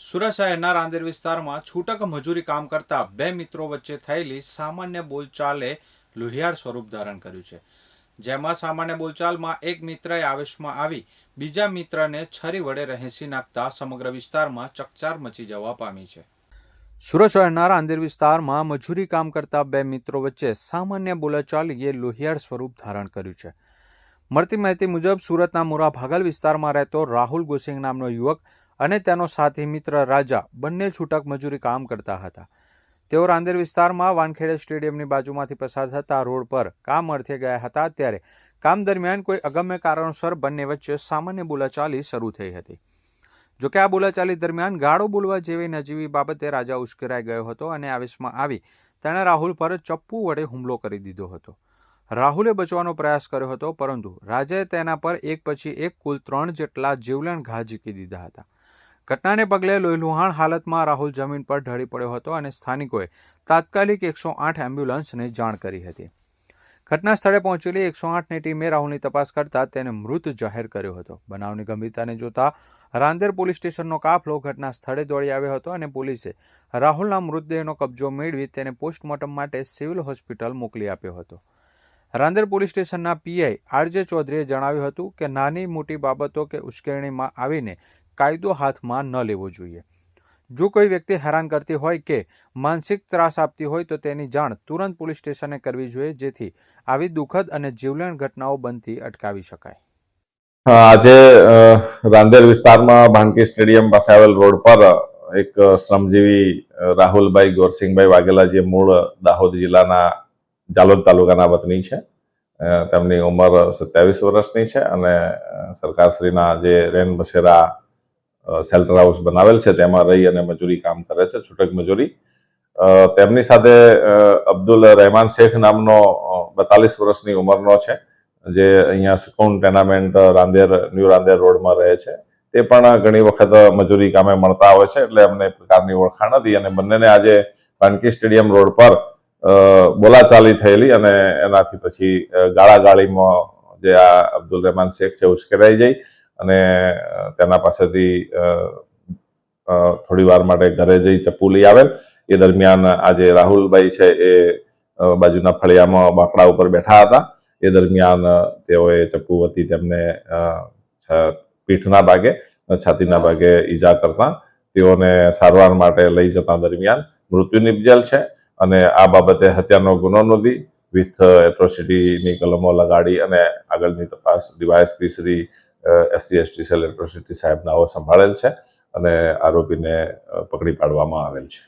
સુરત શહેરના રાંદેર વિસ્તારમાં છૂટક મજૂરી કામ કરતા બે મિત્રો વચ્ચે થયેલી સામાન્ય બોલચાલે લોહિયાળ સ્વરૂપ ધારણ કર્યું છે, જેમાં સામાન્ય બોલચાલમાં એક મિત્રએ આવેશમાં આવી બીજા મિત્રને છરી વડે રહેસી નાખતા સમગ્ર વિસ્તારમાં ચકચાર મચી જવા પામી છે. સુરત શહેરના રાંદેર વિસ્તારમાં મજૂરી કામ કરતા બે મિત્રો વચ્ચે સામાન્ય બોલાચાલીએ લોહિયાળ સ્વરૂપ ધારણ કર્યું છે. મળતી માહિતી મુજબ સુરતના મોરા ભાગલ વિસ્તારમાં રહેતો રાહુલ ગોસિંગ નામનો યુવક અને તેનો સાથી મિત્ર રાજા બંને છૂટક મજૂરી કામ કરતા હતા. તેઓ રાંદેર વિસ્તારમાં વાનખેડે સ્ટેડિયમની બાજુમાંથી પસાર થતા રોડ પર કામ અર્થે ગયા હતા, ત્યારે કામ દરમિયાન કોઈ અગમ્ય કારણોસર બંને વચ્ચે સામાન્ય બોલાચાલી શરૂ થઈ હતી. જોકે આ બોલાચાલી દરમિયાન ગાળો બોલવા જેવી નજીવી બાબતે રાજા ઉશ્કેરાઈ ગયો હતો અને આવેશમાં આવી તેણે રાહુલ પર ચપ્પુ વડે હુમલો કરી દીધો હતો. રાહુલે બચવાનો પ્રયાસ કર્યો હતો, પરંતુ રાજાએ તેના પર એક પછી એક કુલ 3 જેટલા જીવલેણ ઘા ઝીકી દીધા હતા. ઘટનાને પગલે લોહીલુહાણ હાલતમાં રાહુલ જમીન પર ઢળી પડ્યો હતો અને સ્થાનિકોએ તાત્કાલિક 108 એમ્બ્યુલન્સને જાણ કરી હતી. ઘટના સ્થળે પહોંચેલી 108ની ટીમે રાહુલની તપાસ કરતા તેને મૃત જાહેર કર્યો હતો. બનાવની ગંભીરતાને જોતા રાંદેર પોલીસ સ્ટેશનનો કાફલો ઘટના સ્થળે દોડી આવ્યો હતો અને પોલીસે રાહુલના મૃતદેહનો કબજો મેળવી તેને પોસ્ટમોર્ટમ માટે સિવિલ હોસ્પિટલ મોકલી આપ્યો હતો. રાંદેર પોલીસ સ્ટેશનના પીઆઈ આરજે ચૌધરીએ જણાવ્યું હતું કે નાની મોટી બાબતો કે ઉશ્કેરણીમાં આવીને કાયદો હાથમાં ન લેવો જોઈએ. જો કોઈ વ્યક્તિ હેરાન કરતી હોય કે માનસિક ત્રાસ આપતી હોય તો તેની જાણ તુરંત પોલીસ સ્ટેશને કરવી જોઈએ, જેથી આવી દુઃખદ અને જીવલેણ ઘટનાઓ બનતી અટકાવી શકાય. આજે રાંદેર વિસ્તારમાં ભાનકી સ્ટેડિયમ પાસે આવેલ રોડ પર એક શ્રમજીવી રાહુલભાઈ ગોરસિંગભાઈ વાઘેલા, જે મૂળ દાહોદ જિલ્લાના જાલોદ તાલુકાના વતની છે, તેમની ઉંમર 27 વર્ષની છે અને સરકારશ્રીના જે રેન બસેરા શેલ્ટર હાઉસ બનાવેલ છે તેમાં રહી અને મજૂરી કામ કરે છે, છૂટક મજૂરી. તેમની સાથે અબ્દુલ રહેમાન શેખ નામનો 42 વર્ષની ઉંમરનો છે, જે અહીંયા સુકૂન ટેનામેન્ટ રાંદેર ન્યૂ રાંદેર રોડમાં રહે છે. તે પણ ઘણી વખત મજૂરી કામે મળતા હોય છે, એટલે અમને પ્રકારની ઓળખાણ હતી અને બંનેને આજે ભાનકી સ્ટેડિયમ રોડ પર બોલાચાલી થયેલી અને એનાથી પછી ગાળાગાળીમાં જે આ અબ્દુલ રહેમાન શેખ છે ઉશ્કેરાઈ જઈ અને તેના પાસેથી થોડી વાર માટે ઘરે જઈ ચપ્પુ લઈ આવેલ. એ દરમિયાન આજે રાહુલભાઈ છે એ બાજુના ફળિયામાં બાંકડા ઉપર બેઠા હતા. એ દરમિયાન તેઓએ ચપ્પુ વતી તેમને પીઠના ભાગે, છાતીના ભાગે ઈજા કરતા તેઓને સારવાર માટે લઈ જતા દરમિયાન મૃત્યુ નિપજેલ છે અને આ બાબતે હત્યાનો ગુનો નોંધી વિથ એટ્રોસિટીની કલમો લગાડી અને આગળની તપાસ DYSP Shri SC/ST cell atrocity સાહેબ નાઓ સંભાળેલ છે અને આરોપીને પકડી પાડવામાં આવેલ છે.